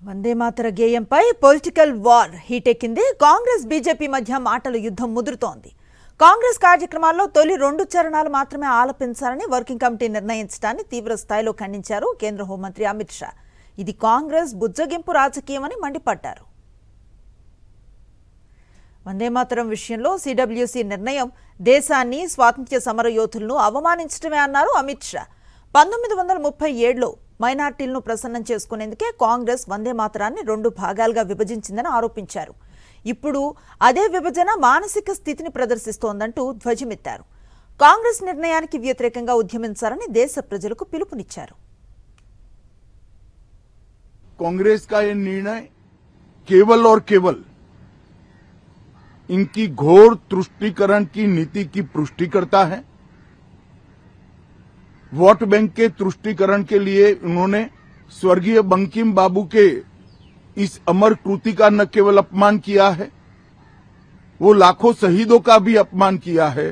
వందే Mataram గేయంపై political war హీటెక్కింది. Congress BJP మధ్య మాటల యుద్ధం ముదురుతోంది. కాంగ్రెస్ కార్యక్రమాల్లో తొలి 2 చరణాలు మాత్రమే ఆలపించాలని వర్కింగ్ కమిటీ నిర్ణయించడాన్ని తీవ్ర స్థాయిలో ఖండించారు కేంద్ర హోంమంత్రి అమిత్ షా. ఇది కాంగ్రెస్ బుజ్జగింపు రాజకీయమని మండిపడ్డారు. వందే మాతరం విషయంలో సిడబ్ల్యూసీ నిర్ణయం దేశాన్ని, స్వాతంత్ర్య సమర యోధులను అవమానించడమే అన్నారు అమిత్ షా. 1937లో మైనార్టీలను ప్రసన్నం చేసుకునేందుకే కాంగ్రెస్ వందే మాతరాన్ని 2 భాగాలుగా విభజించిందని ఆరోపించారు. ఇప్పుడు అదే విభజన మానసిక స్థితిని ప్రదర్శిస్తోందంటూ ధ్వజమెత్తారు. కాంగ్రెస్ నిర్ణయానికి వ్యతిరేకంగా ఉద్యమించాలని దేశ ప్రజలకు పిలుపునిచ్చారు. कांग्रेस का ये निर्णय केवल और केवल इनकी घोर तुष्टीकरण की नीति की पुष्टि करता है। वोट बैंक के तुष्टीकरण के लिए उन्होंने स्वर्गीय बंकिम बाबू के इस अमर कृति का न केवल अपमान किया है, वो लाखों शहीदों का भी अपमान किया है,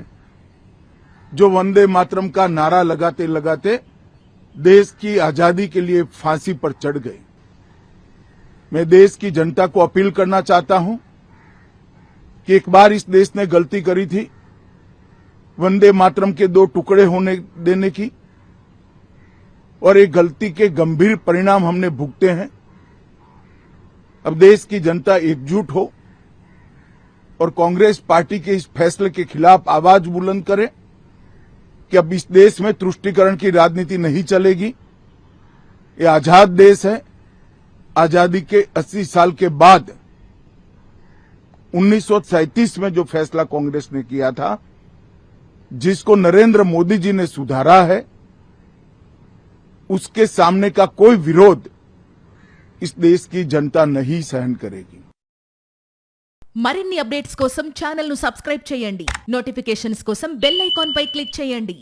जो वंदे मातरम का नारा लगाते लगाते देश की आजादी के लिए फांसी पर चढ़ गए। मैं देश की जनता को अपील करना चाहता हूं कि एक बार इस देश ने गलती करी थी वंदे मातरम के 2 टुकड़े होने देने की, और एक गलती के गंभीर परिणाम हमने भुगते हैं। अब देश की जनता एकजुट हो और कांग्रेस पार्टी के इस फैसले के खिलाफ आवाज बुलंद करे कि अब इस देश में तुष्टीकरण की राजनीति नहीं चलेगी। ये आजाद देश है। आजादी के 80 साल के बाद 1937 में जो फैसला कांग्रेस ने किया था, जिसको नरेंद्र मोदी जी ने सुधारा है, उसके सामने का कोई विरोध इस देश की जनता नहीं सहन करेगी। మరిన్ని అప్డేట్స్ కోసం ఛానల్ ను సబ్స్క్రైబ్ చేయండి. నోటిఫికేషన్స్ కోసం బెల్ ఐకాన్ పై క్లిక్ చేయండి.